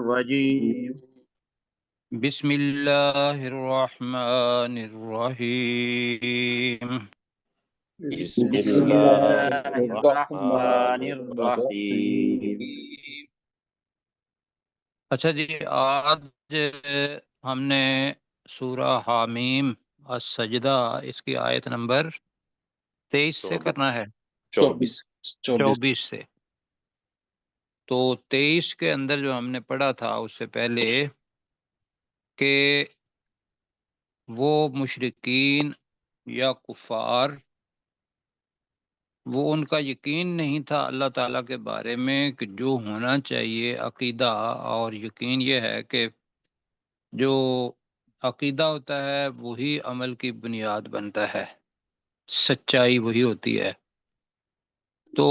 الرجيم بسم اللہ الرحمن الرحیم بسم بسم الله اللہ الرحمن الرحمن الرحيم. اچھا جی، آج ہم نے سورہ حامیم السجدہ اس کی آیت نمبر 23 سے کرنا ہے، 24 سے۔ تو 23 کے اندر جو ہم نے پڑھا تھا اس سے پہلے کہ وہ مشرکین یا کفار، وہ ان کا یقین نہیں تھا اللہ تعالیٰ کے بارے میں کہ جو ہونا چاہیے عقیدہ، اور یقین یہ ہے کہ جو عقیدہ ہوتا ہے وہی عمل کی بنیاد بنتا ہے، سچائی وہی ہوتی ہے۔ تو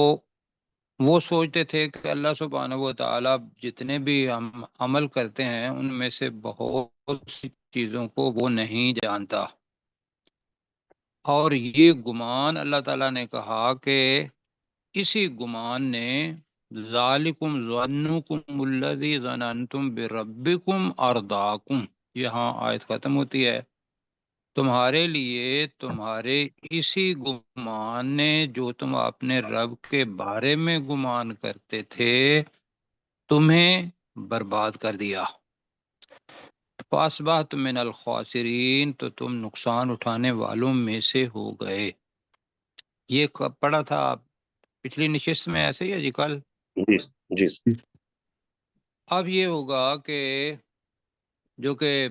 وہ سوچتے تھے کہ اللہ سبحانہ و تعالیٰ جتنے بھی ہم عمل کرتے ہیں ان میں سے بہت سی چیزوں کو وہ نہیں جانتا، اور یہ گمان اللہ تعالیٰ نے کہا کہ اسی گمان نے ذالکم ظنکم الذی ظننتم بربکم ارداکم، یہاں آیت ختم ہوتی ہے، تمہارے لیے تمہارے اسی گمان نے جو تم اپنے رب کے بارے میں گمان کرتے تھے تمہیں برباد کر دیا۔ فاصبحتم من الخاسرین، تو تم نقصان اٹھانے والوں میں سے ہو گئے۔ یہ کب پڑھا تھا آپ؟ پچھلی نشست میں ایسے ہی ہے جی، کل؟ جی اب یہ ہوگا کہ جو کہ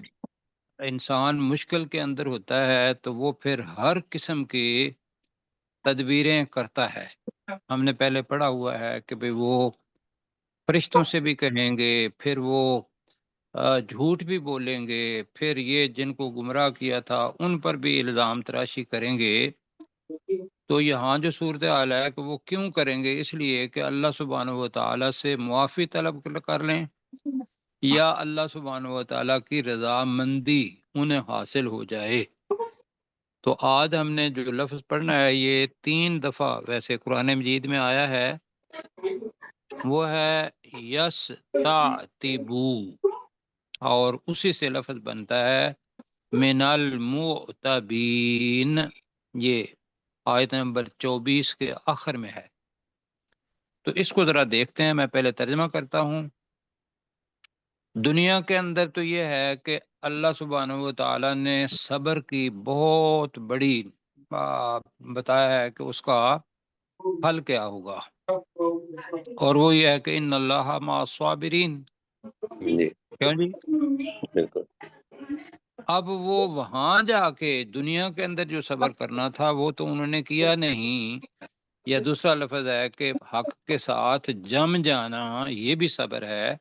انسان مشکل کے اندر ہوتا ہے تو وہ پھر ہر قسم کی تدبیریں کرتا ہے۔ ہم نے پہلے پڑھا ہوا ہے کہ بھئی وہ فرشتوں سے بھی کہیں گے، پھر وہ جھوٹ بھی بولیں گے، پھر یہ جن کو گمراہ کیا تھا ان پر بھی الزام تراشی کریں گے۔ تو یہاں جو صورتحال ہے کہ وہ کیوں کریں گے؟ اس لیے کہ اللہ سبحانہ و تعالیٰ سے معافی طلب کر لیں یا اللہ سبحانہ و تعالیٰ کی رضامندی انہیں حاصل ہو جائے۔ تو آج ہم نے جو لفظ پڑھنا ہے یہ 3 دفعہ ویسے قرآن مجید میں آیا ہے، وہ ہے یس تعتبو، اور اسی سے لفظ بنتا ہے من المعتبین، یہ آیت نمبر 24 کے آخر میں ہے۔ تو اس کو ذرا دیکھتے ہیں، میں پہلے ترجمہ کرتا ہوں۔ دنیا کے اندر تو یہ ہے کہ اللہ سبحانہ و تعالیٰ نے صبر کی بہت بڑی بتایا ہے کہ اس کا پھل کیا ہوگا، اور وہ یہ ہے کہ ان اللہ مع الصابرین، کیوں جی؟ بالکل۔ اب وہ وہاں جا کے دنیا کے اندر جو صبر کرنا تھا وہ تو انہوں نے کیا نہیں، یا دوسرا لفظ ہے کہ حق کے ساتھ جم جانا، یہ بھی صبر ہے۔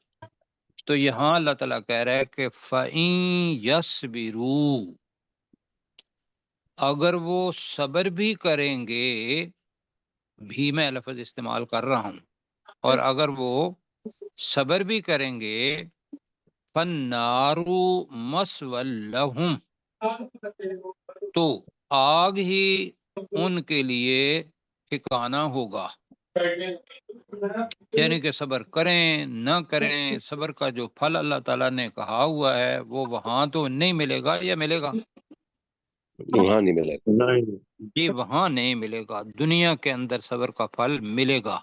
تو یہاں اللہ تعالیٰ کہہ رہا ہے کہ فَإِن يَصْبِرُوا، اگر وہ صبر بھی کریں گے، بھی میں لفظ استعمال کر رہا ہوں، اور اگر وہ صبر بھی کریں گے فَالنَّارُ مَثْوًى لَهُمْ، تو آگ ہی ان کے لیے ٹھکانہ ہوگا۔ یعنی کہ صبر کریں نہ کریں، صبر کا جو پھل اللہ تعالیٰ نے کہا ہوا ہے وہ وہاں تو نہیں ملے گا، یا ملے گا؟ وہاں نہیں ملے گا، جی وہاں نہیں ملے گا، دنیا کے اندر صبر کا پھل ملے گا۔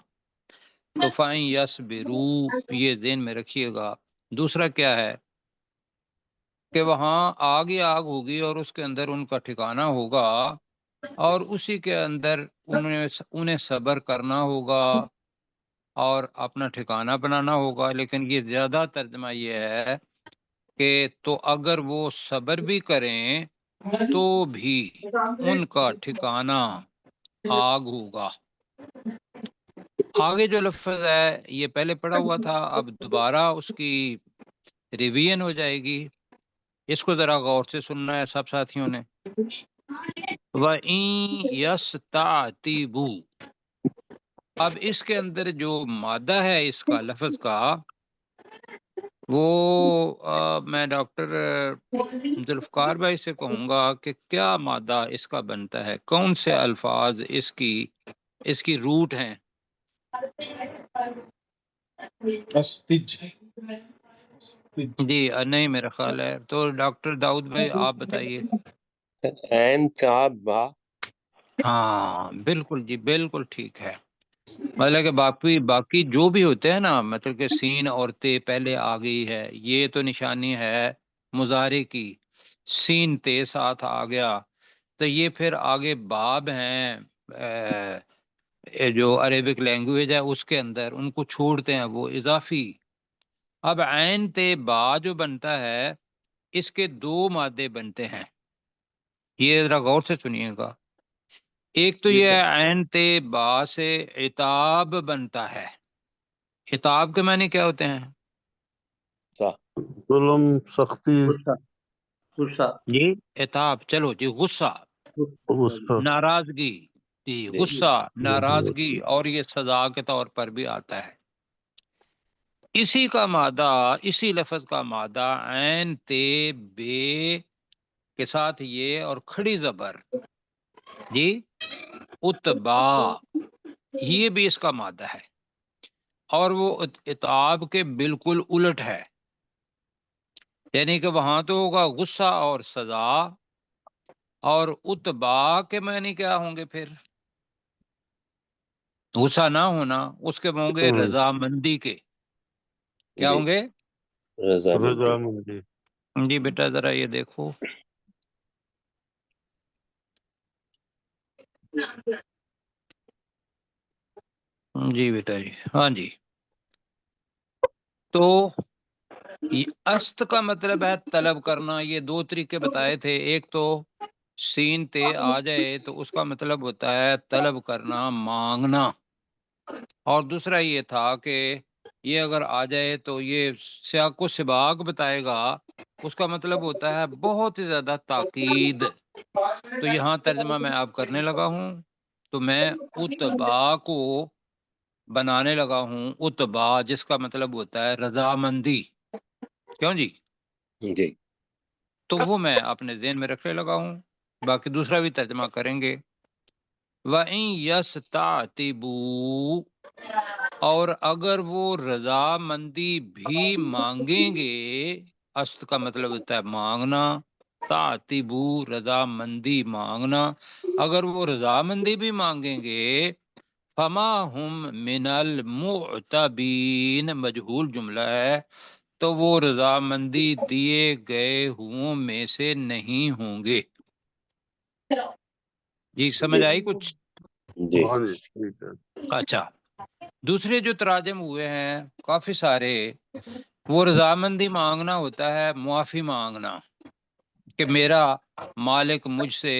تو فَإِن يَصْبِرُوا، یہ ذہن میں رکھیے گا۔ دوسرا کیا ہے کہ وہاں آگ ہی آگ ہوگی اور اس کے اندر ان کا ٹھکانہ ہوگا، اور اسی کے اندر انہیں صبر کرنا ہوگا اور اپنا ٹھکانہ بنانا ہوگا۔ لیکن یہ زیادہ ترجمہ یہ ہے کہ تو اگر وہ صبر بھی کریں تو بھی ان کا ٹھکانہ آگ ہوگا۔ آگے جو لفظ ہے یہ پہلے پڑھا ہوا تھا، اب دوبارہ اس کی ریویژن ہو جائے گی، اس کو ذرا غور سے سننا ہے سب ساتھیوں نے۔ وَإِن يَسْتَعْتِبُوا، اب اس کے اندر جو مادہ ہے اس کا لفظ کا، وہ میں ڈاکٹر ذوالفقار بھائی سے کہوں گا کہ کیا مادہ اس کا بنتا ہے، کون سے الفاظ اس کی روٹ ہیں؟ جی نہیں میرا خیال ہے تو ڈاکٹر داؤد بھائی آپ بتائیے. عین تا با. ہاں بالکل جی بالکل ٹھیک ہے. مطلب کہ باقی جو بھی ہوتے ہیں نا مطلب کہ سین اور تے پہلے آ گئی ہے یہ تو نشانی ہے مضارع کی. سین تے ساتھ آ گیا تو یہ پھر آگے باب ہیں جو عربک لینگویج ہے اس کے اندر ان کو چھوڑتے ہیں وہ اضافی. اب عین تے با جو بنتا ہے اس کے دو مادے بنتے ہیں. یہ ذرا غور سے سنیے گا. ایک تو جی یہ سر. عین تے با سے عتاب بنتا ہے. عتاب کے معنی کیا ہوتے ہیں؟ سا. ظلم، سختی، غصہ. غصہ. جی عتاب. چلو جی غصہ، غصہ. ناراضگی. جی جی غصہ ناراضگی اور یہ سزا کے طور پر بھی آتا ہے. اسی کا مادہ اسی لفظ کا مادہ عین تے بے کے ساتھ یہ اور کھڑی زبر جی اتبا یہ بھی اس کا مادہ ہے اور وہ عتاب کے بالکل الٹ ہے. یعنی کہ وہاں تو ہوگا غصہ اور سزا اور اتبا کے معنی کیا ہوں گے پھر؟ غصہ نہ ہونا اس کے ہوں گے رضامندی کے. کیا جی ہوں گے؟ رضامندی. رضامندی. جی بیٹا ذرا یہ دیکھو. جی بیٹا جی ہاں جی. تو است کا مطلب ہے طلب کرنا. یہ دو طریقے بتائے تھے. ایک تو سین تے آ جائے تو اس کا مطلب ہوتا ہے طلب کرنا مانگنا اور دوسرا یہ تھا کہ یہ اگر آ جائے تو یہ سیاق و سباق بتائے گا. اس کا مطلب ہوتا ہے بہت ہی زیادہ تاکید. تو یہاں ترجمہ میں آپ کرنے لگا ہوں تو میں اتبا کو بنانے لگا ہوں اتبا جس کا مطلب ہوتا ہے رضامندی. کیوں جی؟ جی تو وہ میں اپنے ذہن میں رکھنے لگا ہوں. باقی دوسرا بھی ترجمہ کریں گے. وَإِن يَسْتَعْتِبُوا اور اگر وہ رضامندی بھی مانگیں گے. است کا مطلب ہوتا ہے مانگنا. تعتبو رضامندی مانگنا. اگر وہ رضامندی بھی مانگیں گے فما ہم من المعتبین مجہول جملہ ہے تو وہ رضامندی دیے گئے ہوں میں سے نہیں ہوں گے. جی سمجھ جی آئی کچھ؟ جی ہاں جی ٹھیک ہے. اچھا دوسرے جو تراجم ہوئے ہیں کافی سارے وہ رضامندی مانگنا ہوتا ہے معافی مانگنا کہ میرا مالک مجھ سے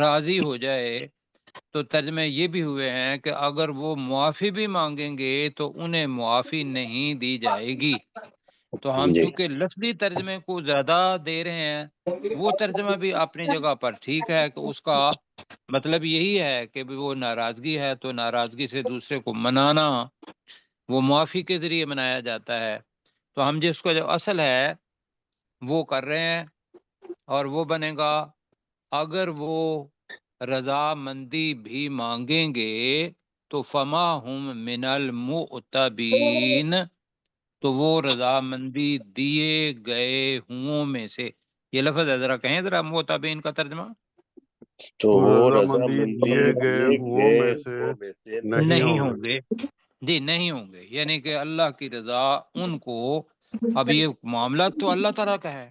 راضی ہو جائے. تو ترجمے یہ بھی ہوئے ہیں کہ اگر وہ معافی بھی مانگیں گے تو انہیں معافی نہیں دی جائے گی. تو ہم جی چونکہ لفظی ترجمے کو زیادہ دے رہے ہیں وہ ترجمہ بھی اپنی جگہ پر ٹھیک ہے کہ اس کا مطلب یہی ہے کہ وہ ناراضگی ہے تو ناراضگی سے دوسرے کو منانا وہ معافی کے ذریعے منایا جاتا ہے. تو ہم جس کو جو اصل ہے وہ کر رہے ہیں اور وہ بنے گا اگر وہ رضامندی بھی مانگیں گے تو فما ہم من المعتبین تو وہ رضامندی دیے گئے ہوں میں سے. یہ لفظ ہے ذرا کہیں ذرا معتبین کا ترجمہ. تو وہ رضامندی رضامندی دیے گئے دیے ہوں گئے میں سے ہوں میں سے نہیں نہیں ہوں ہوں گے. جی نہیں ہوں گے یعنی کہ اللہ کی رضا ان کو. اب یہ معاملہ تو اللہ تعالیٰ کا ہے.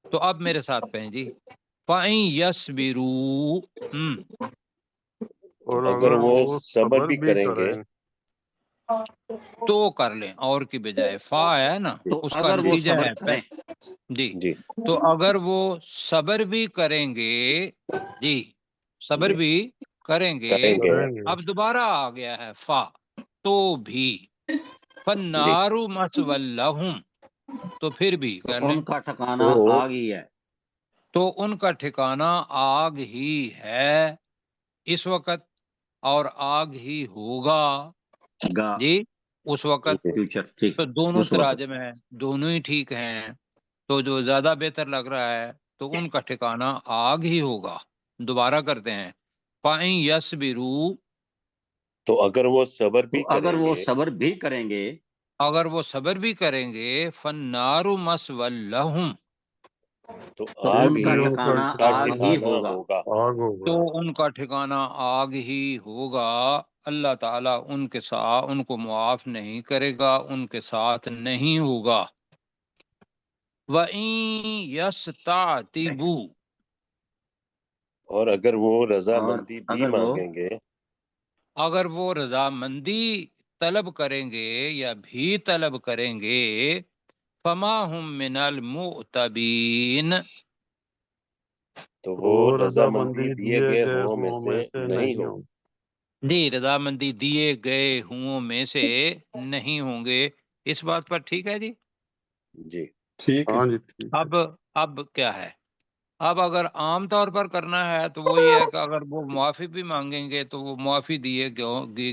تو اب میرے ساتھ کہیں جی فَإِن يَصْبِرُوا اور اگر وہ صبر بھی بھی کریں گے. کریں. تو کر لیں اور کی بجائے فا ہے نا تو اس کا اگر وہ نتیجہ صبر ہے کریں. جی. جی تو اگر وہ صبر بھی کریں گے جی صبر جی بھی کریں گے. کریں گے. کریں گے. اب دوبارہ آ گیا ہے فا تو بھی جی فَالنَّارُ مَثْوًى لَهُمْ تو پھر بھی تو کر لیں. ان کا ٹھکانہ تو آگ ہی ہے. تو ان کا ٹھکانہ آگ ہی ہے اس وقت اور آگ ہی ہوگا گا جی اس وقت. جی فیوچر ٹھیک. تو دونوں اس وقت تراجم ہیں دونوں ہی ٹھیک ہیں. تو جو زیادہ بہتر لگ رہا ہے تو ان کا ٹھکانہ آگ ہی ہوگا. دوبارہ کرتے ہیں فَإِن يَصْبِرُوا تو اگر وہ صبر تو بھی اگر کریں وہ گے. صبر بھی کریں گے اگر وہ صبر بھی کریں گے فالنار مسوی لہم، تو تو آگ ان کا ہی ٹھکانہ کا آگ ہی ٹھکانہ ہوگا۔ ہوگا۔ آگ تو ہوگا۔ ان کا ٹھکانہ آگ ہی ہوگا۔ اللہ تعالیٰ ان کے ساتھ ان کو معاف نہیں کرے گا، ان کے ساتھ نہیں ہوگا۔ وَإِن يَسْتَعْتِبُوا، اور اگر وہ اور رضامندی بھی اگر وہ مانگیں گے، اگر وہ رضامندی طلب کریں گے یا بھی طلب کریں گے، فما ہم من المعتبین، تو تو وہ وہ رضامندی رضامندی دیے دیے گئے گئے ہوں میں ہوں سے میں سے نہیں نہیں ہوں۔ ہوں۔ جی رضامندی دیے گئے ہوں میں سے نہیں ہوں گے۔ اس بات پر ٹھیک ہے جی۔ جی ٹھیک ہے۔ ہاں جی ٹھیک ہے۔ اب کیا ہے، اب اگر عام طور پر کرنا ہے تو وہ یہ ہے کہ اگر وہ معافی بھی مانگیں گے تو وہ معافی دیے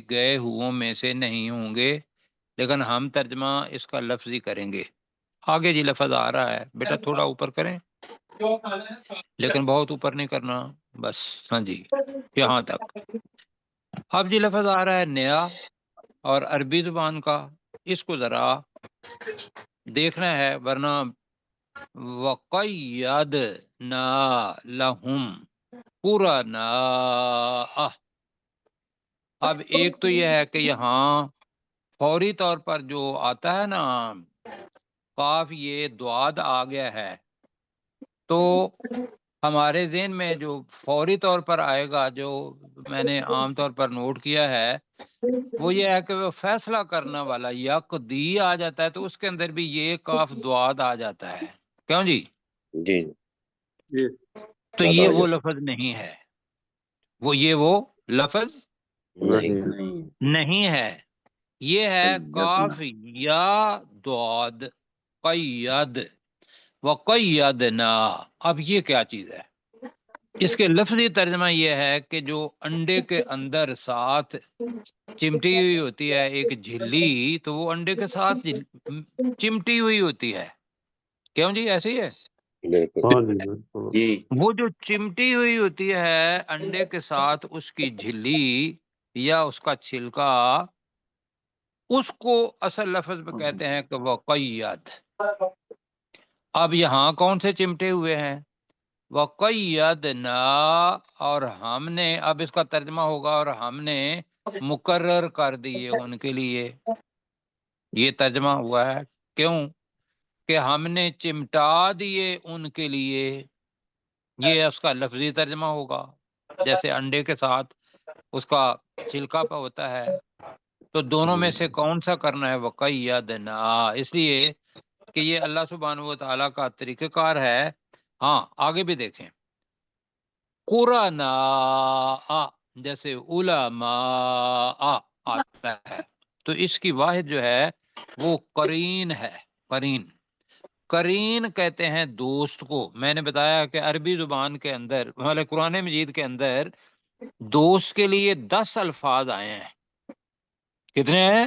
گئے ہوں میں سے نہیں ہوں گے، لیکن ہم ترجمہ اس کا لفظی کریں گے۔ آگے جی لفظ آ رہا ہے، بیٹا تھوڑا اوپر کریں، لیکن بہت اوپر نہیں کرنا، بس ہاں جی یہاں تک۔ اب جی لفظ آ رہا ہے نیا اور عربی زبان کا، اس کو ذرا دیکھنا ہے، ورنہ وَقَيَّدْنَا لَهُمْ قُرَنَاءَ۔ اب ایک تو یہ ہے کہ یہاں فوری طور پر جو آتا ہے نا قاف یہ دعاد آ گیا ہے، تو ہمارے ذہن میں جو فوری طور پر آئے گا، جو میں نے عام طور پر نوٹ کیا ہے، وہ یہ ہے کہ وہ فیصلہ کرنے والا یقضی آ جاتا ہے، تو اس کے اندر بھی یہ کاف دعاد آ جاتا ہے، کیوں جی؟ جی جی تو بات یہ آ وہ جائے لفظ نہیں ہے، وہ لفظ نہیں۔ نہیں نہیں ہے، یہ ہے قیدنا۔ کاف یا دعاد قید وقیدنا۔ اب یہ کیا چیز ہے؟ اس کے لفظی ترجمہ یہ ہے کہ جو انڈے کے اندر ساتھ چمٹی ہوئی ہوتی ہے ایک جھلی، تو وہ انڈے کے ساتھ چمٹی ہوئی ہوتی ہے، کیوں جی ایسے ہی ہے؟ بالکل ہاں جی بالکل۔ جی وہ جو چمٹی ہوئی ہوتی ہے انڈے کے ساتھ، اس کی جھلی یا اس کا چھلکا، اس کو اصل لفظ میں کہتے ہیں کہ وقید۔ اب یہاں کون سے چمٹے ہوئے ہیں؟ وقیدنا، اور ہم نے، اب اس کا ترجمہ ہوگا اور ہم نے مقرر کر دیے ان کے لیے، یہ ترجمہ ہوا ہے، کیوں کہ ہم نے چمٹا دیے ان کے لیے، یہ اس کا لفظی ترجمہ ہوگا، جیسے انڈے کے ساتھ اس کا چھلکا پہ ہوتا ہے، تو دونوں میں سے کون سا کرنا ہے؟ وقیدنا، اس لیے کہ یہ اللہ سبحانہ و تعالیٰ کا طریقہ کار ہے۔ ہاں آگے بھی دیکھیں، قرآناء جیسے علماء آتا ہے، تو اس کی واحد جو ہے وہ قرین ہے۔ قرین کہتے ہیں دوست کو۔ میں نے بتایا کہ عربی زبان کے اندر، ہمارے قرآن مجید کے اندر دوست کے لیے 10 الفاظ آئے ہیں۔ کتنے ہیں؟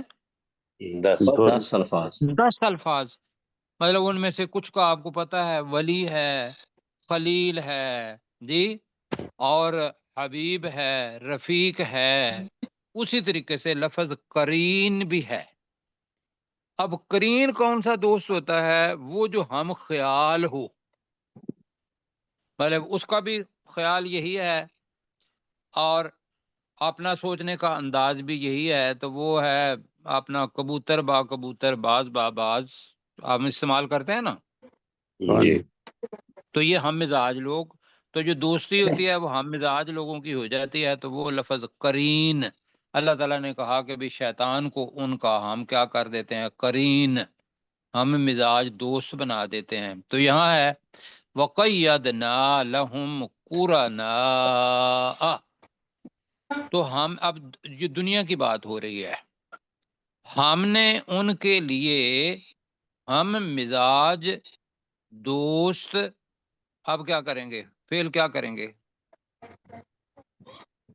10۔ 10 الفاظ۔ 10 الفاظ، مطلب ان میں سے کچھ کا آپ کو پتا ہے، ولی ہے، خلیل ہے جی، اور حبیب ہے، رفیق ہے، اسی طریقے سے لفظ قرین بھی ہے۔ اب قرین کون سا دوست ہوتا ہے؟ وہ جو ہم خیال ہو، مطلب اس کا بھی خیال یہی ہے اور اپنا سوچنے کا انداز بھی یہی ہے، تو وہ ہے اپنا کبوتر با کبوتر، باز با باز، ہم استعمال کرتے ہیں نا، ہاں جی جی تو یہ ہم مزاج لوگ، تو جو دوستی ہوتی ہے وہ ہم مزاج لوگوں کی ہو جاتی ہے، تو وہ لفظ قرین، اللہ تعالیٰ نے کہا کہ بھی شیطان کو ان کا ہم کیا کر دیتے ہیں؟ قرین، ہم مزاج دوست بنا دیتے ہیں۔ تو یہاں ہے وَقَيَّدْنَا لَهُمْ قُرَنَاءَ، تو ہم، اب یہ دنیا کی بات ہو رہی ہے، ہم نے ان کے لیے ہم مزاج دوست، اب کیا کریں گے؟ فعل کیا کریں گے؟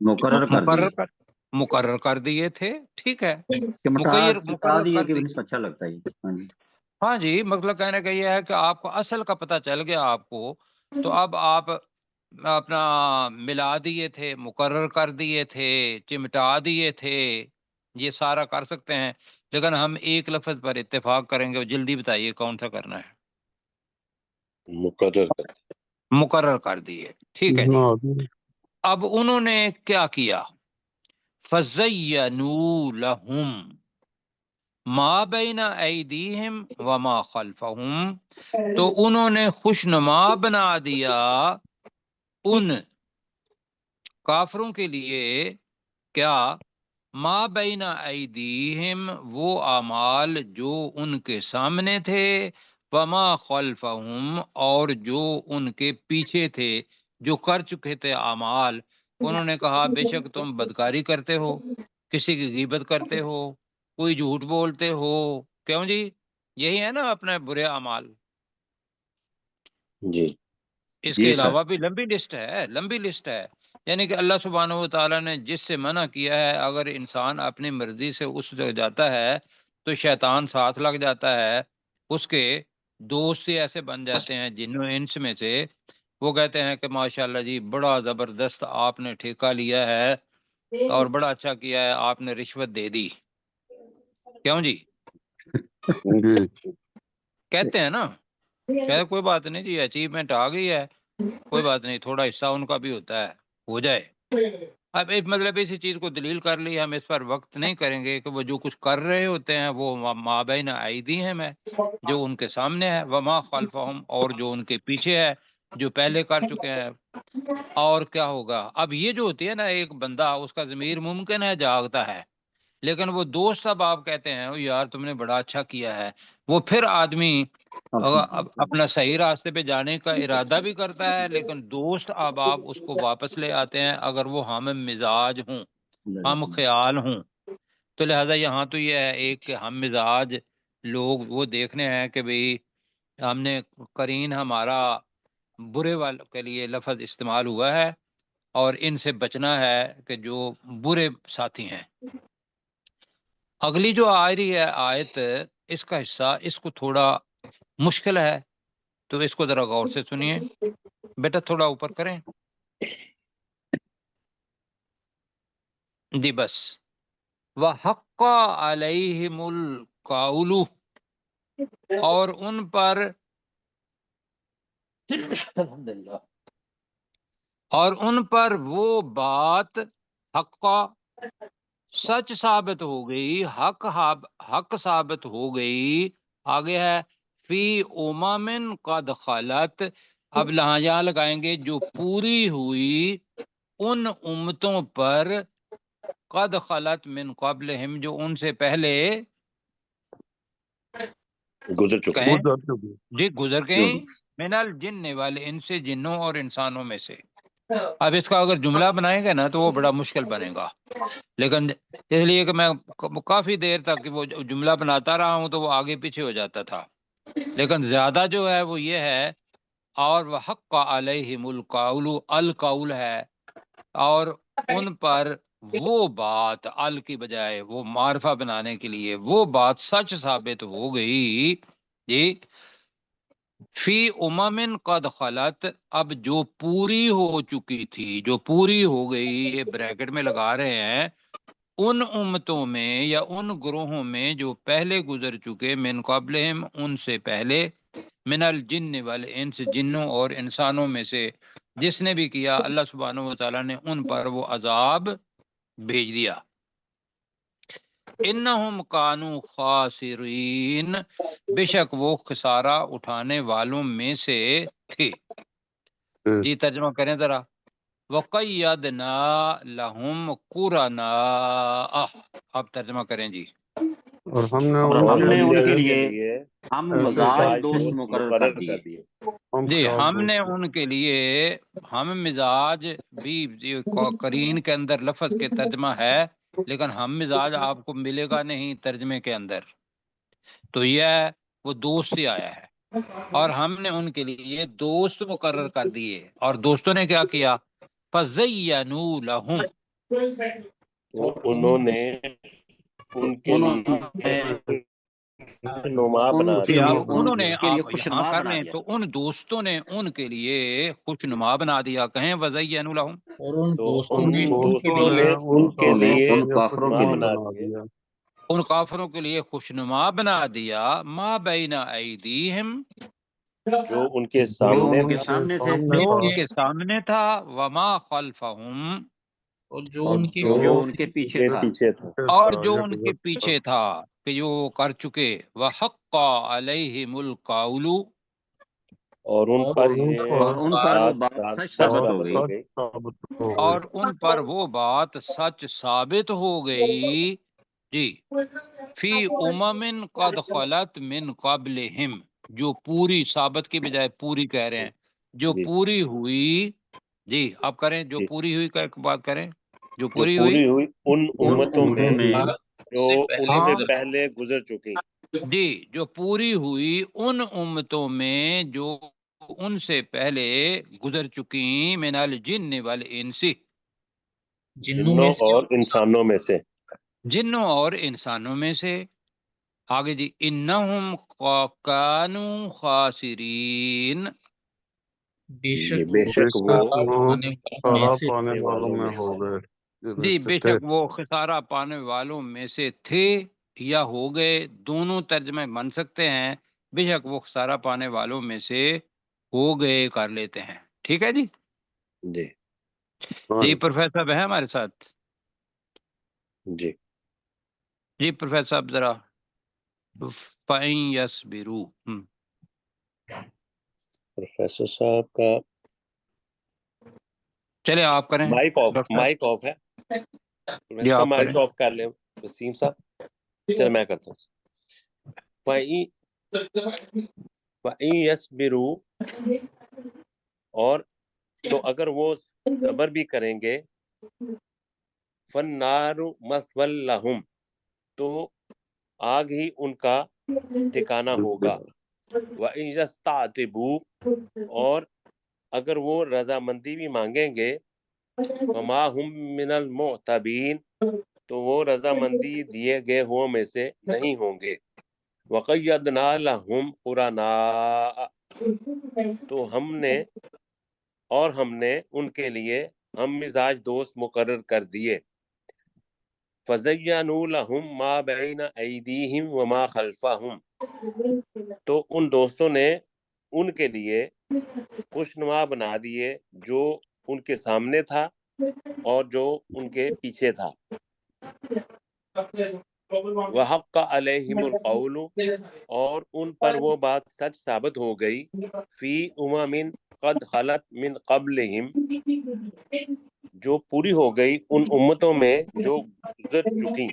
مقرر کر دیے مقرر کر دیے تھے، ٹھیک ہے، کہ مٹا مقرر دیے کر کہ دی۔ اچھا لگتا ہے یہ۔ ہاں جی ہاں جی، مطلب کہنے کا یہ ہے کہ آپ کو اصل کا پتہ چل گیا آپ کو، تو اب آپ اپنا ملا دیے تھے، مقرر کر دیے تھے، چمٹا دیے تھے، یہ سارا کر سکتے ہیں۔ لیکن ہم ایک لفظ پر اتفاق کریں گے، جلدی بتائیے کون سا کرنا ہے؟ مقرر کرتے مقرر کر دیے، ٹھیک ہے جی۔ اب انہوں نے کیا کیا؟ فَزَيَّنُوا لَهُمْ مَا بَيْنَ أَيْدِيهِمْ وَمَا خَلْفَهُمْ، تو انہوں نے خوشنما بنا دیا ان کافروں کے لیے کیا؟ ما بین ایدیہم، وہ اعمال جو ان کے سامنے تھے، وما خلفہم، اور جو ان کے پیچھے تھے، جو کر چکے تھے اعمال۔ انہوں نے کہا بے شک تم بدکاری کرتے ہو، کسی کی غیبت کرتے ہو، کوئی جھوٹ بولتے ہو، کیوں جی؟ یہی ہے نا اپنے برے اعمال۔ جی اس جی کے سر، علاوہ بھی لمبی لسٹ ہے، لمبی لسٹ ہے۔ یعنی کہ اللہ سبحانہ و تعالیٰ نے جس سے منع کیا ہے، اگر انسان اپنی مرضی سے اس جگہ جاتا ہے تو شیطان ساتھ لگ جاتا ہے، اس کے دوست ہی ایسے بن جاتے ہیں جنوں انس میں سے، وہ کہتے ہیں کہ ماشاءاللہ جی بڑا زبردست آپ نے ٹھیکہ لیا ہے اور بڑا اچھا کیا ہے، آپ نے رشوت دے دی، کیوں جی؟ کہتے ہیں نا، کوئی بات نہیں جی، اچیومنٹ آ گئی ہے، کوئی بات نہیں، تھوڑا حصہ ان کا بھی ہوتا ہے، ہو جائے۔ اب ایک مطلب اسی چیز کو دلیل کر لی، ہم اس پر وقت نہیں کریں گے کہ وہ جو کچھ کر رہے ہوتے ہیں وہ ما بین ایدیہم ہے، جو ان کے سامنے ہے، وما خلفہم، اور جو ان کے پیچھے ہے، جو پہلے کر چکے ہیں۔ اور کیا ہوگا؟ اب یہ جو ہوتی ہے نا، ایک بندہ اس کا ضمیر ممکن ہے جاگتا ہے، لیکن وہ دوست اب آپ کہتے ہیں او یار تم نے بڑا اچھا کیا ہے، وہ پھر آدمی اپنا صحیح راستے پہ جانے کا ارادہ بھی کرتا ہے، لیکن دوست اب آپ اس کو واپس لے آتے ہیں اگر وہ ہم مزاج ہوں، ہم خیال ہوں۔ تو لہٰذا یہاں تو یہ ہے ایک کہ ہم مزاج لوگ وہ دیکھنے ہیں کہ بھئی ہم نے قرین ہمارا برے والوں کے لیے لفظ استعمال ہوا ہے، اور ان سے بچنا ہے کہ جو برے ساتھی ہیں۔ اگلی جو آ رہی ہے آیت، اس کا حصہ اس کو تھوڑا مشکل ہے، تو اس کو ذرا غور سے سنیے بیٹا، تھوڑا اوپر کریں جی، بس۔ وَحَقَّ عَلَيْهِمُ الْقَوْلُ، اور ان پر الحمدللہ، اور ان پر وہ بات حق سچ ثابت ہو گئی، حق ثابت ہو گئی، آگے ہے فی امم قد خلت، اب یہاں لگائیں گے جو پوری ہوئی ان امتوں پر، قد خلت من قبلہم، جو ان سے پہلے گزر چکے کہیں گزر جی گزر گئیں، من الجن والے، ان سے جنوں اور انسانوں میں سے۔ اب اس کا اگر جملہ بنائیں گے نا تو وہ بڑا مشکل بنے گا، لیکن اس لیے کہ میں کافی دیر تک وہ جملہ بناتا رہا ہوں تو وہ آگے پیچھے ہو جاتا تھا، لیکن زیادہ جو ہے وہ یہ ہے، اور وحق علیہم القول، القول ہے، اور ان پر وہ بات، ال کی بجائے وہ معرفہ بنانے کے لیے وہ بات سچ ثابت ہو گئی جی، فی امم قد خلت، اب جو پوری ہو چکی تھی، جو پوری ہو گئی، یہ بریکٹ میں لگا رہے ہیں، ان امتوں میں یا ان گروہوں میں جو پہلے گزر چکے، من قبلہم، ان سے پہلے، من الجن والانس، جنوں اور انسانوں میں سے، جس نے بھی کیا اللہ سبحانہ و تعالیٰ نے ان پر وہ عذاب بھیج دیا۔ انہم کانوا خاسرین، بے شک وہ خسارہ اٹھانے والوں میں سے تھے۔ جی ترجمہ کریں ذرا۔ وَقَيَّدْنَا لَهُمْ قُرَنَاءَ، اب ترجمہ کریں جی۔ اور ہم نے اور ان ہم کے نے ان کے لیے لیے ہم ایسے مزاج دوست دوست مقرر مقرر کر دیے۔ جی خیال ہم نے دوست ان کے لیے، ہم مزاج بھی قرین کے اندر لفظ کے ترجمہ ہے، لیکن ہم مزاج آپ کو ملے گا نہیں ترجمے کے اندر، تو یہ وہ دوست ہی آیا ہے، اور ہم نے ان کے لیے دوست مقرر کر دیے، اور دوستوں نے کیا کیا؟ فَزَيَّنُوا لَهُمْ، انہوں نے ان کے انہوں لیے نے نما ان بنا کے جی دیا۔ اب لیے انہوں نے، ان کے لیے آپ یہاں خوشنما کر بنا لیں دیا، تو ان دوستوں نے ان کے لیے خوشنما بنا دیا، کہیں وَزَيَّنُوا لَهُمْ، اور ان تو دوستوں ان نے ان کے دوستوں لیے نے ان کے دوستوں نے لیے ان کافروں کے نما لیے بنا بنا دیے، دیا۔ ان کافروں کے لیے خوشنما بنا دیا ما بین ایدیہم، جو ان کے جو سامنے ان کے تھا سامنے تھے جو ان کے سامنے تھا، وما خلفہم، اور جو اور ان کے جو جو ان کے پیچھے کے تھا پیچھے تھا اور جو ان کے پیچھے تھا کہ جو وہ کر چکے، وحق علیہم القول، اور ان پر اور ان پر وہ بات بات سچ سچ ثابت ہو ثابت گئی، ہو گئی اور ان پر وہ بات سچ ثابت ہو گئی، جی، فی امم قد خلت من قبلہم، جو پوری، ثابت کی بجائے پوری کہہ رہے ہیں، جو جی پوری ہوئی، جی آپ کریں، جو جی پوری ہوئی کا بات کریں، جو جو پوری ہوئی، پوری ہوئی ان ان امتوں میں میں جو سے ان پہلے سے گزر پہلے گزر چکی، جی، جو پوری ہوئی ان امتوں میں جو ان سے پہلے گزر چکی، من الجن والانس، جنوں جنوں میں سے اور انسانوں میں سے، جنوں اور انسانوں میں سے۔ آگے جی، انہم کانوا خاسرین، بے جی شک بے وہ شک وہ خسارہ پانے والوں میں خراب سے پانے والوں میں ہو گئے جی بے شک وہ خسارہ پانے والوں میں سے تھے یا ہو گئے، دونوں ترجمے بن سکتے ہیں، بے شک وہ خسارہ پانے والوں میں سے ہو گئے کر لیتے ہیں، ٹھیک ہے جی۔ جی جی پروفیسر صاحب ہیں ہمارے ساتھ؟ جی جی پروفیسر صاحب ذرا فَإِن يَصْبِرُوا، پروفیسر صاحب کا چلے آپ کریں ڈاکٹر صاحب، مائک آف ہے، جی پروفیسر صاحب آپ کریں۔ مائک آف کر لیں، وسیم صاحب، چلے میں کرتا ہوں۔ فَإِن يَصْبِرُوا، اور تو اگر وہ صبر بھی کریں گے، فَالنَّارُ مَثْوًى لَهُمْ، تو آگ ہی ان کا ٹھکانہ ہوگا، وَإِن يَسْتَعْتِبُوا، اور اگر وہ رضامندی بھی مانگیں گے، وَمَا هُمْ مِنَ الْمُعْتَبِينَ، تو وہ رضامندی دیے گئے ہوں میں سے نہیں ہوں گے، وَقَيَّدْنَا لَهُمْ قُرَنَاءَ، تو ہم نے ان کے لیے ہم مزاج دوست مقرر کر دیے، فَزَيَّنُوا لَهُم مَا بَيْنَ أَيْدِيهِمْ وَمَا خَلْفَهُمْ، تو ان دوستوں نے ان کے لیے خوشنما بنا دیے جو ان کے سامنے تھا اور جو ان کے پیچھے تھا، وَحَقَّ عَلَيْهِمُ الْقَوْلُ، اور ان پر وہ بات سچ ثابت ہو گئی، فی امم قد خلت من قبلہم، جو پوری ہو گئی ان امتوں میں جو گزر چکی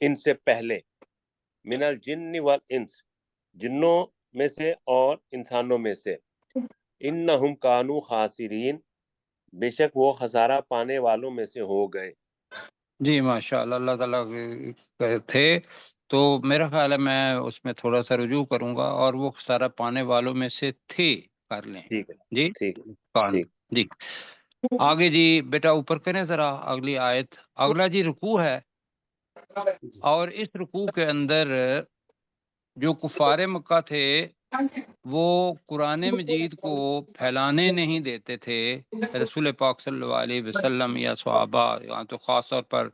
ان سے پہلے، من الجن والانس، جنوں میں سے اور انسانوں میں سے، انہم کانوا خاسرین، بے شک وہ خسارہ پانے والوں میں سے ہو گئے۔ جی ماشاء اللہ، اللہ تعالیٰ کے تھے، تو میرا خیال ہے میں اس میں تھوڑا سا رجوع کروں گا، اور وہ خسارہ پانے والوں میں سے تھے کر لیں، ٹھیک ہے، جی ٹھیک کان، ٹھیک جی آگے جی بیٹا اوپر کریں ذرا اگلی آیت، اگلا جی رکوع ہے، اور اس رکوع کے اندر جو کفار مکہ تھے وہ قرآن مجید کو پھیلانے نہیں دیتے تھے، رسول پاک صلی اللہ علیہ وسلم یا صحابہ، یہاں تو خاص طور پر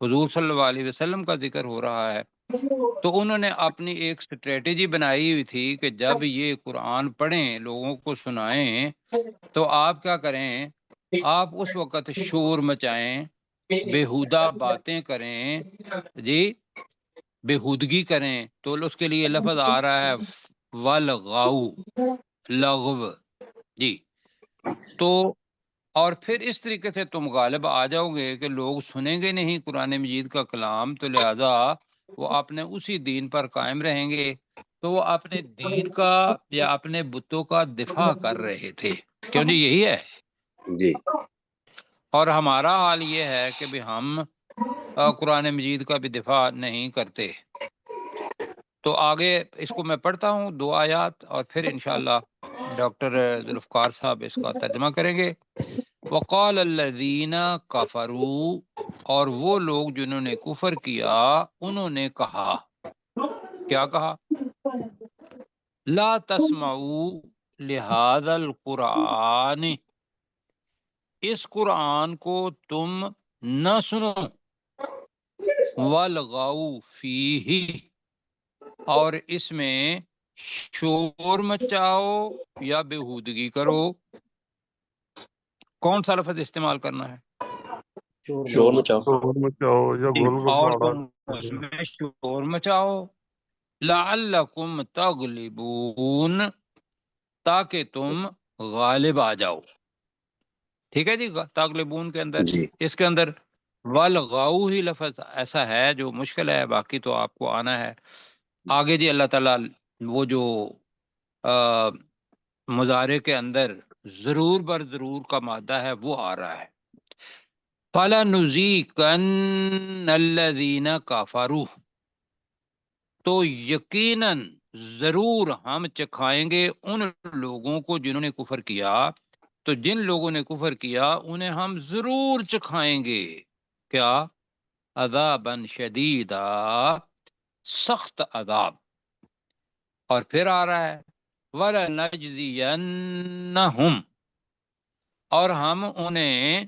حضور صلی اللہ علیہ وسلم کا ذکر ہو رہا ہے، تو انہوں نے اپنی ایک اسٹریٹجی بنائی ہوئی تھی کہ جب یہ قرآن پڑھیں، لوگوں کو سنائیں، تو آپ کیا کریں، آپ اس وقت شور مچائیں، بےہودہ باتیں کریں، جی بےہودگی کریں، تو اس کے لیے لفظ آ رہا ہے والغاؤ، لغو، جی، تو اور پھر اس طریقے سے تم غالب آ جاؤ گے کہ لوگ سنیں گے نہیں قرآن مجید کا کلام، تو لہذا وہ اپنے اسی دین پر قائم رہیں گے، تو وہ اپنے دین کا یا اپنے بتوں کا دفاع کر رہے تھے، کیوں جی یہی ہے، جی اور ہمارا حال یہ ہے کہ بھی ہم قرآن مجید کا بھی دفاع نہیں کرتے۔ تو آگے اس کو میں پڑھتا ہوں 2 آیات، اور پھر انشاءاللہ ڈاکٹر ذوالفقار صاحب اس کا ترجمہ کریں گے۔ وقال الذین کفروا، اور وہ لوگ جنہوں نے کفر کیا انہوں نے کہا، کیا کہا، لا تسمعوا لہذا القرآن، اس قرآن کو تم نہ سنو، والغاؤ فیہ، اور اس میں شور مچاؤ یا بےہودگی کرو. کون سا لفظ استعمال کرنا ہے؟ شور مچاؤ. شور مچاؤ یا گل اور گپاڑا تم اس میں شور مچاؤ. لعلکم تغلبون، تاکہ تم غالب آ جاؤ. ٹھیک ہے جی. تغلبون کے اندر، جی اس کے اندر والغاؤ ہی لفظ ایسا ہے جو مشکل ہے، باقی تو آپ کو آنا ہے. آگے جی اللہ تعالیٰ وہ جو مضارع کے اندر ضرور بر ضرور کا مادہ ہے وہ آ رہا ہے. فَلَنُذِيقَنَّ الَّذِينَ كَفَرُوا، تو یقیناً ضرور ہم چکھائیں گے ان لوگوں کو جنہوں نے کفر کیا. تو جن لوگوں نے کفر کیا انہیں ہم ضرور چکھائیں گے. کیا؟ عذاباً شدیدا، سخت عذاب. اور پھر آ رہا ہے وَلَنَجْزِيَنَّهُمْ، اور ہم انہیں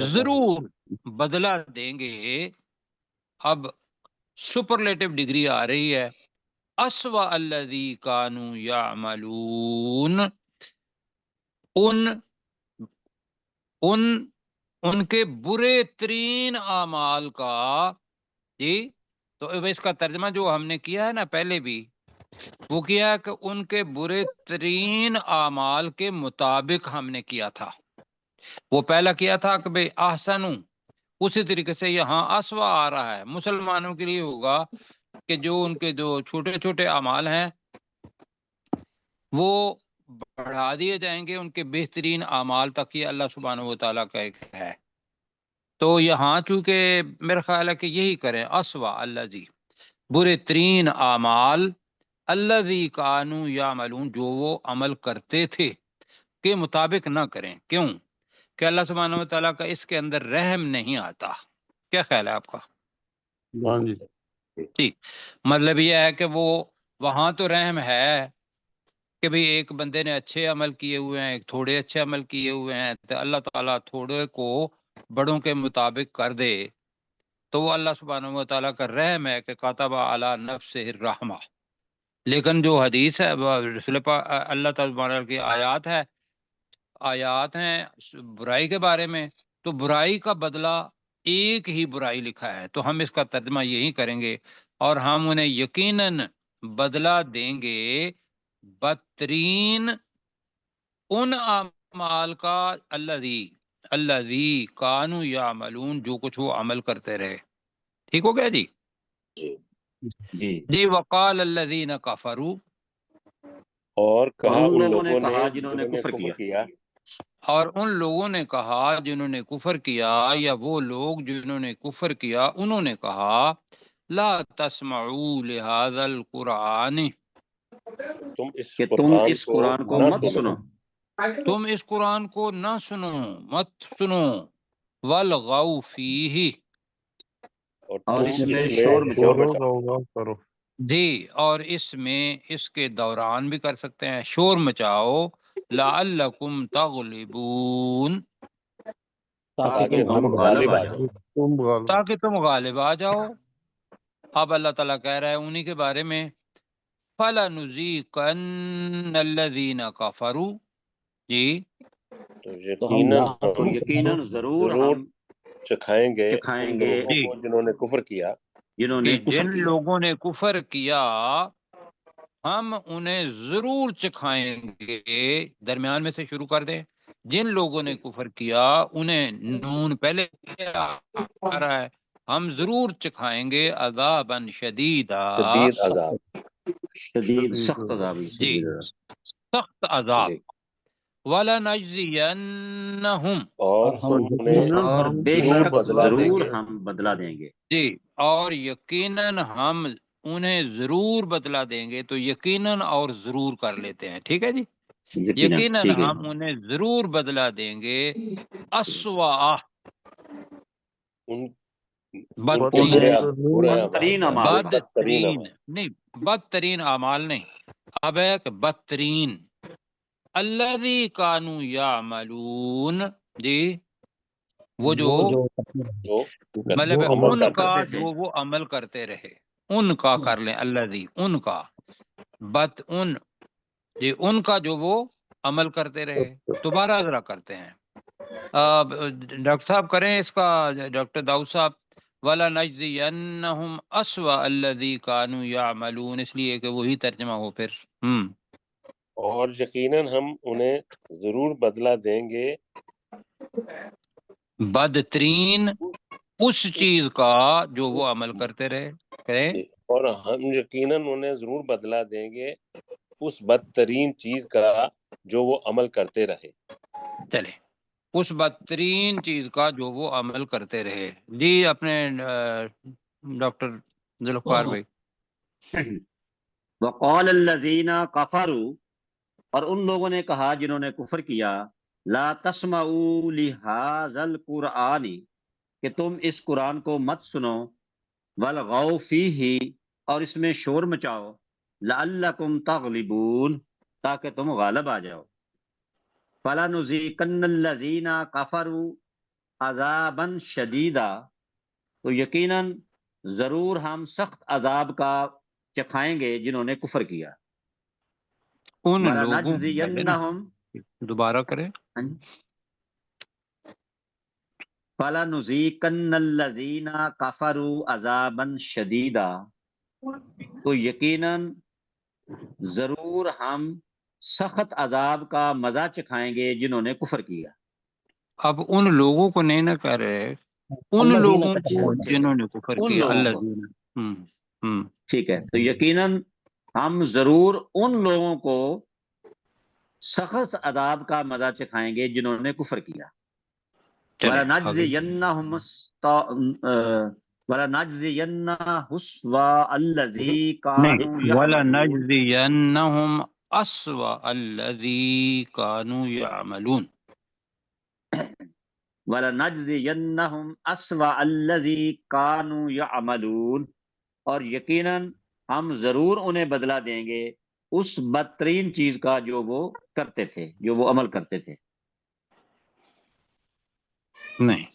ضرور بدلہ دیں گے. اب سپرلیٹو ڈگری آ رہی ہے. اسوأ الذی کانوا یعملون، ان کے برے ترین اعمال کا. جی تو اب اس کا ترجمہ جو ہم نے کیا ہے نا پہلے بھی، وہ کیا ہے کہ ان کے برے ترین اعمال کے مطابق ہم نے کیا تھا. وہ پہلا کیا تھا کہ بھئی احسنو، اسی طریقے سے یہاں اسوا آ رہا ہے. مسلمانوں کے لیے ہوگا کہ جو ان کے جو چھوٹے چھوٹے اعمال ہیں وہ بڑھا دیے جائیں گے ان کے بہترین اعمال تک. یہ اللہ سبحانہ و تعالیٰ کا ایک ہے. تو یہاں چونکہ میرا خیال ہے کہ یہی کریں، اسوا الذی، برے ترین اعمال، الذی کانوا یعملون، جو وہ عمل کرتے تھے کے مطابق نہ کریں. کیوں؟ کہ اللہ سبحانہ و تعالیٰ کا اس کے اندر رحم نہیں آتا. کیا خیال ہے آپ کا؟ ہاں جی. جی مطلب یہ ہے کہ وہ وہاں تو رحم ہے کہ بھئی ایک بندے نے اچھے عمل کیے ہوئے ہیں، ایک تھوڑے اچھے عمل کیے ہوئے ہیں، تو اللہ تعالیٰ تھوڑے کو بڑوں کے مطابق کر دے تو وہ اللہ سبحانہ و تعالیٰ کا رحم ہے کہ کاتب علی نفسہ الرحمہ. لیکن جو حدیث ہے رسول اللہ تعالیٰ کی آیات ہیں برائی کے بارے میں، تو برائی کا بدلہ ایک ہی برائی لکھا ہے. تو ہم اس کا ترجمہ یہی کریں گے، اور ہم انہیں یقیناً بدلہ دیں گے بدترین ان اعمال کا، الذی کانوا یعملون، جو کچھ وہ عمل کرتے رہے. ٹھیک ہو گیا جی؟ جی وقال الذین کفروا، اور کہا اور ان لوگوں نے جنہوں نے کفر کیا. اور ان لوگوں نے کہا جنہوں نے کفر کیا، یا وہ لوگ جنہوں نے کفر کیا انہوں نے کہا لا تسمعوا لهذا القرآن، تم اس کہ تم اس قرآن کو نہ مت سنو، تم اس قرآن کو نہ سنو، مت سنو. والغوا فیہ، اور اور تم اس میں شور مچاؤ. کرو. جی اور اس میں اس کے دوران بھی کر سکتے ہیں شور مچاؤ. لعلکم تغلبون، تاکہ تم تم غالب غالب آ آ جاؤ. جاؤ. تم غالب. تاکہ تم غالب آ جاؤ. اب اللہ تعالیٰ کہہ رہا ہے انہی کے بارے میں فَلَنُذِيقَنَّ الَّذِينَ كَفَرُوا. جی تو تو ہم یقیناً ضرور ضرور چکھائیں گے چکھائیں ان گے لوگوں کو جنہوں نے کفر کیا. جنہوں نے کہ کفر جن کیا. لوگوں نے کفر کیا ہم انہیں ضرور چکھائیں گے. درمیان میں سے شروع کر دیں. جن لوگوں نے کفر کیا انہیں نون پہلے آ رہا ہے، ہم ضرور چکھائیں گے عذاباً شدیدا، شدید عذاب. شدید سخت عذابی. جی سخت عذاب. جی وَلَنَجْزِيَنَّهُمْ، اور ہم انہیں اور بے ضرور شک بدلہ دیں ضرور گے. ہم بدلہ دیں گے. جی اور یقیناً ہم انہیں ضرور بدلہ دیں گے. تو یقیناً اور ضرور کر لیتے ہیں. ٹھیک ہے جی؟ یقیناً ٹھیک ہے. ہم انہیں ضرور بدلہ دیں گے اسوا، ان بدترین، برے بدترین اعمال اعمال. بدترین بدترین اعمال. نہیں، بدترین اعمال نہیں، اب ہے کہ بدترین. الذی کانوا یعملون، جی وہ جو جو مطلب وہ عمل ان کرتے کا کرتے تھے۔ جو وہ عمل کرتے رہے، ان کا کر لیں الذی، ان کا بت ان، جی ان کا جو وہ عمل کرتے رہے۔ دوبارہ ذرا کرتے ہیں ڈاکٹر صاحب کریں اس کا، ڈاکٹر داؤد صاحب، وَلَنَجْزِيَنَّهُمْ أَسْوَأَ الَّذِي كَانُوا يَعْمَلُونَ، اس لیے کہ وہی ترجمہ ہو پھر اور یقیناً ہم انہیں ضرور بدلہ دیں گے بدترین اس چیز کا جو وہ عمل کرتے رہے، کریں اور ہم یقیناً انہیں ضرور بدلہ دیں گے اس بدترین چیز کا جو وہ عمل کرتے رہے۔ چلے اس بدترین چیز کا جو وہ عمل کرتے رہے۔ جی اپنے ڈاکٹر ذوالفقار بھائی۔ وقال الذین کفروا، اور ان لوگوں نے کہا جنہوں نے کفر کیا، لا تسمعوا لہذا القرآن، کہ تم اس قرآن کو مت سنو، والغوا فیہ، اور اس میں شور مچاؤ، لعلکم تغلبون، تاکہ تم غالب آ جاؤ، فلنذیقن الذین کفروا عذابا شدیدا، تو یقیناً ضرور ہم سخت عذاب کا چکھائیں گے جنہوں نے کفر کیا، ان لوگوں وَلَنَجْزِيَنَّهُمْ، دوبارہ کریں، فَلَنُذِيقَنَّ الَّذِينَ كَفَرُوا عَذَابًا شَدِيدًا، تو یقیناً ضرور ہم سخت عذاب کا مزہ چکھائیں گے جنہوں نے کفر کیا۔ اب ان لوگوں کو نہیں نہ کہہ رہے، ان لوگوں کو جنہوں نے کفر ان کیا، لوگوں کو، اللہ ٹھیک ہے، تو یقیناً ہم ضرور ان لوگوں کو سخت عذاب کا مزہ چکھائیں گے جنہوں نے کفر کیا۔ وَلَنَجْزِيَنَّهُمْ أَسْوَأَ الَّذِي كَانُوا يَعْمَلُونَ، وَلَنَجْزِيَنَّهُمْ أَسْوَأَ الَّذِي كَانُوا يَعْمَلُونَ، وَلَنَجْزِيَنَّهُمْ أَسْوَأَ الَّذِي كَانُوا يَعْمَلُونَ، اور یقیناً ہم ضرور انہیں بدلہ دیں گے اس بدترین چیز کا جو وہ کرتے تھے، جو وہ عمل کرتے تھے۔ نہیں،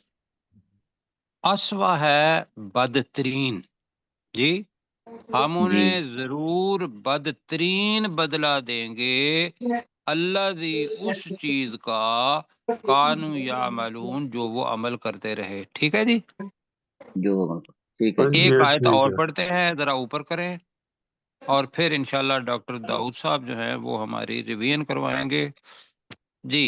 اسوہ ہے بدترین، جی ہم انہیں ضرور بدترین بدلہ دیں گے، الذی اس چیز کا، کانوا یعملون جو وہ عمل کرتے رہے۔ ٹھیک ہے جی، جو ٹھیک ہے، ایک آیت ٹھیک اور ہے۔ پڑھتے ہیں، ذرا اوپر کریں، اور پھر انشاءاللہ ڈاکٹر داؤد صاحب جو ہیں وہ ہماری ریویژن کروائیں گے۔ جی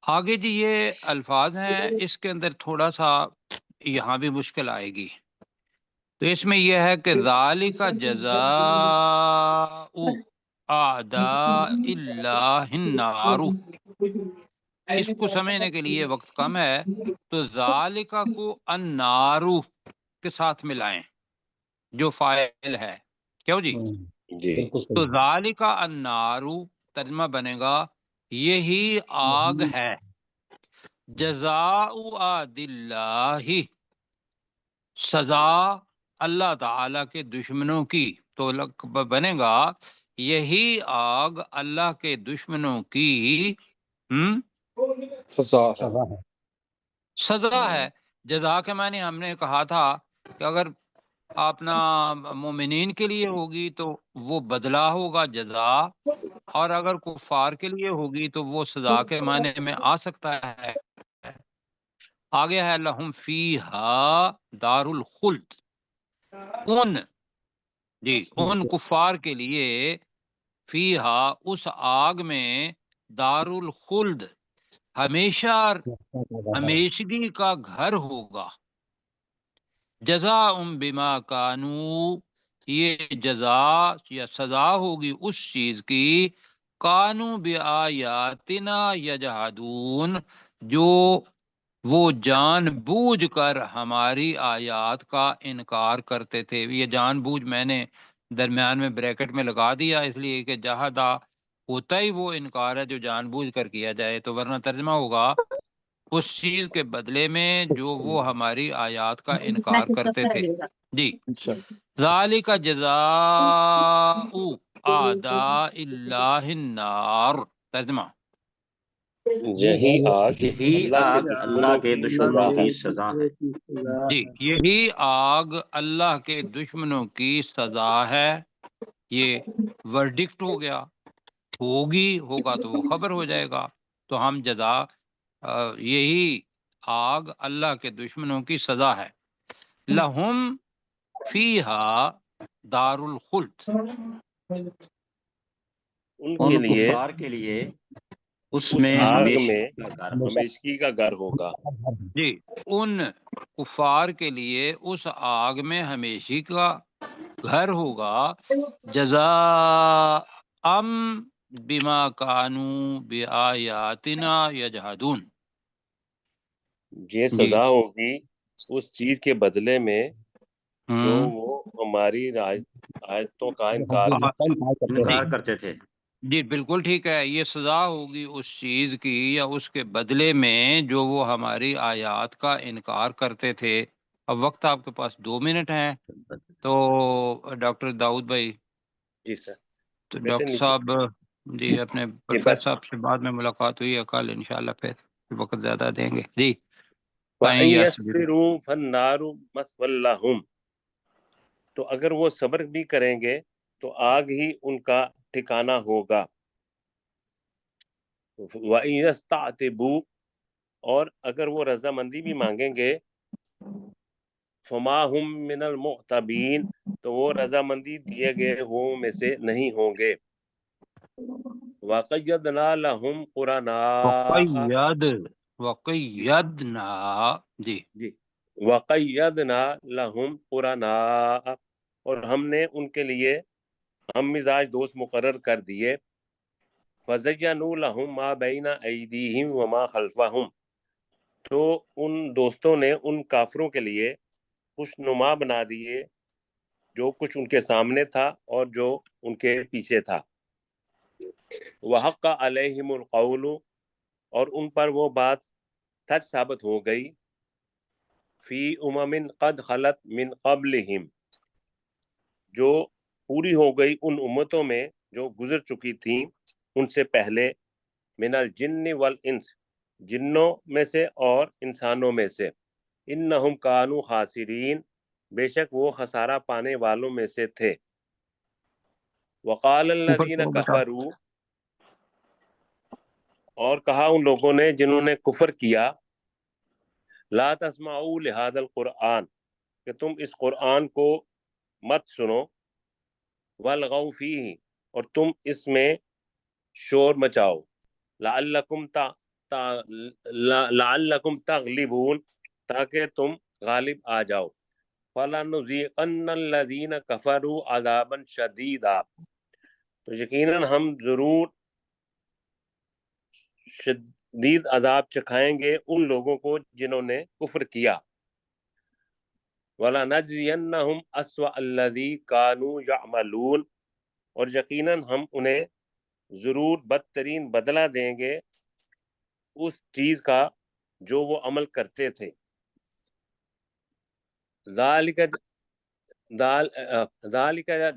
آگے جی یہ الفاظ ہیں، اس کے اندر تھوڑا سا یہاں بھی مشکل آئے گی، تو اس میں یہ ہے کہ ذالک جزاء اعداء اللہ النار، اس کو سمجھنے کے لیے وقت کم ہے، تو ذالک کو النار کے ساتھ ملائیں جو فاعل ہے، کیوں جی؟ جی تو ذالک النار ترجمہ بنے گا یہی آگ ہے، جزاء اعداء اللہ، سزا اللہ تعالی کے دشمنوں کی، تو بنے گا یہی آگ اللہ کے دشمنوں کی سزا ہے۔ جزا کے معنی ہم نے کہا تھا کہ اگر اپنا مومنین کے لیے ہوگی تو وہ بدلہ ہوگا جزا، اور اگر کفار کے لیے ہوگی تو وہ سزا کے معنی میں آ سکتا ہے۔ آگے ہے لہم فیہا دار الخلد، ان کفار کے لیے فیہا اس آگ میں دار الخلد ہمیشگی کا گھر ہوگا، جزاء بما کانوا، یہ جزا یا سزا ہوگی اس چیز کی، کانوا بآیاتنا یجحدون، جو وہ جان بوجھ کر ہماری آیات کا انکار کرتے تھے۔ یہ جان بوجھ میں نے درمیان میں بریکٹ میں لگا دیا اس لیے کہ جہادہ ہوتا ہی وہ انکار ہے جو جان بوجھ کر کیا جائے، تو ورنہ ترجمہ ہوگا اس چیز کے بدلے میں جو وہ ہماری آیات کا انکار کرتے تھے۔ جی ذالک جزاء اعداء اللہ النار، ترجمہ یہی آگ یہی اللہ کے آگ اللہ دشمنوں کے کی دشمنوں سزا ہے۔ کی سزا ہے۔ جی، یہی آگ اللہ کے دشمنوں کی سزا ہے۔ یہ ورڈکٹ ہو گیا، ہوگا تو وہ خبر ہو جائے گا، تو ہم جزا یہی آگ اللہ کے دشمنوں کی سزا ہے۔ لہم فیہا دار الخلد، ان کے ان لیے کفار کے لیے اس اس میں آگ ہمیشہ میں کا گھر ہمیشگی کا گھر ہوگا۔ جی، ان کفار کے لیے اس آگ میں ہمیشہ کا گھر ہوگا، جزاء بما کانوا بآیاتنا یجحدون۔ یہ جی، سزا ہوگی اس چیز کے بدلے میں جو ہوں، وہ ہماری آیتوں کا انکار کرتے ہیں۔ انکار کرتے تھے۔ جی بالکل ٹھیک ہے، یہ سزا ہوگی اس چیز کی یا اس کے بدلے میں جو وہ ہماری آیات کا انکار کرتے تھے۔ اب وقت آپ کے پاس 2 منٹ ہیں، تو ڈاکٹر داؤد بھائی، جی سر، تو بیٹھے ڈاکٹر نیچے۔ صاحب جی اپنے یہ پروفیسر بس صاحب سے بعد میں ملاقات ہوئی ہے کل انشاءاللہ، پھر وقت زیادہ دیں گے جی۔ وَإِن فَإِن يَصْبِرُوا، يَصْبِرُوا فَالنَّارُ مَثْوًى لَّهُمْ، تو اگر وہ صبر بھی کریں گے تو آگ ہی ان کا ٹھکانہ ہوگا۔ وَإِن يَسْتَعْتِبُوا، اور اگر وہ رضامندی بھی مانگیں گے، فَمَا هُم مِّنَ الْمُعْتَبِينَ، تو وہ رضامندی دیے گئے ہوں میں سے نہیں ہوں گے۔ وَقَيَّضْنَا لَهُمْ قُرَنَاءَ، وقیدنا، جی جی، وَقَيَّضْنَا لَهُمْ قُرَنَاءَ، اور ہم نے ان کے لیے ہم مزاج دوست مقرر کر دیے۔ فَزَيَّنُوا لَهُم مَا بَيْنَ أَيْدِيهِمْ وَمَا خَلْفَهُمْ، تو ان دوستوں نے ان کافروں کے لیے خوشنما بنا دیے جو کچھ ان کے سامنے تھا اور جو ان کے پیچھے تھا۔ وَحَقَّ عَلَيْهِمُ الْقَوْلُ، اور ان پر وہ بات سچ ثابت ہو گئی، فی امم قد خلت من قبلہم، جو پوری ہو گئی ان امتوں میں جو گزر چکی تھیں ان سے پہلے، من الجن والانس، جنوں میں سے اور انسانوں میں سے، انہم کانوا خاسرین، بے شک وہ خسارہ پانے والوں میں سے تھے۔ وقال اوپر الذین کو بتا۔ کفروا، اور کہا ان لوگوں نے جنہوں نے کفر کیا، لا تسمعوا لہذا القرآن، کہ تم اس قرآن کو مت سنو، والغوا فیہ، اور تم اس میں شور مچاؤ، لعلکم لعلکم تغلبون، تاکہ تم غالب آ جاؤ، فَلَنُذِيقَنَّ الَّذِينَ كَفَرُوا عَذَابًا شَدِيدًا، تو یقیناً ہم ضرور شدید عذاب چکھائیں گے ان لوگوں کو جنہوں نے کفر کیا۔ وَلَنَجْزِيَنَّهُمْ أَسْوَأَ الَّذِي كَانُوا يَعْمَلُونَ، اور یقیناً ہم انہیں ضرور بدترین بدلہ دیں گے اس چیز کا جو وہ عمل کرتے تھے۔ ذَلِكَ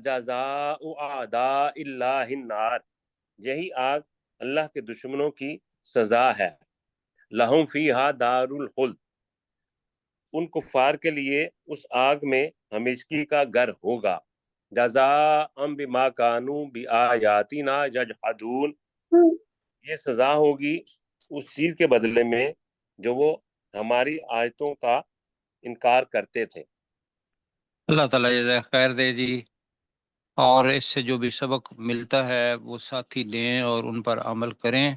جَزَاءُ أَعْدَاءِ اللَّهِ النَّارِ، یہی آگ اللہ کے دشمنوں کی سزا ہے۔ لَهُمْ فِيهَا دَارُ الْخُلْدِ، ان کفار کے لیے اس آگ میں ہمیشگی کا گھر ہوگا۔ جزاء بما كانوا بآیاتنا یجحدون، یہ سزا ہوگی اس چیز کے بدلے میں جو وہ ہماری آیتوں کا انکار کرتے تھے۔ اللہ تعالیٰ جزائے خیر دے جی، اور اس سے جو بھی سبق ملتا ہے وہ ساتھی لیں اور ان پر عمل کریں۔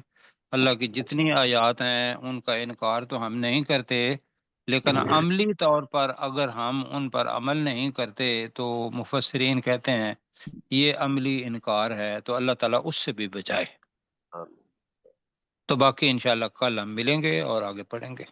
اللہ کی جتنی آیات ہیں ان کا انکار تو ہم نہیں کرتے، لیکن عملی طور پر اگر ہم ان پر عمل نہیں کرتے تو مفسرین کہتے ہیں یہ عملی انکار ہے، تو اللہ تعالیٰ اس سے بھی بچائے۔ تو باقی انشاءاللہ کل ہم ملیں گے اور آگے پڑھیں گے۔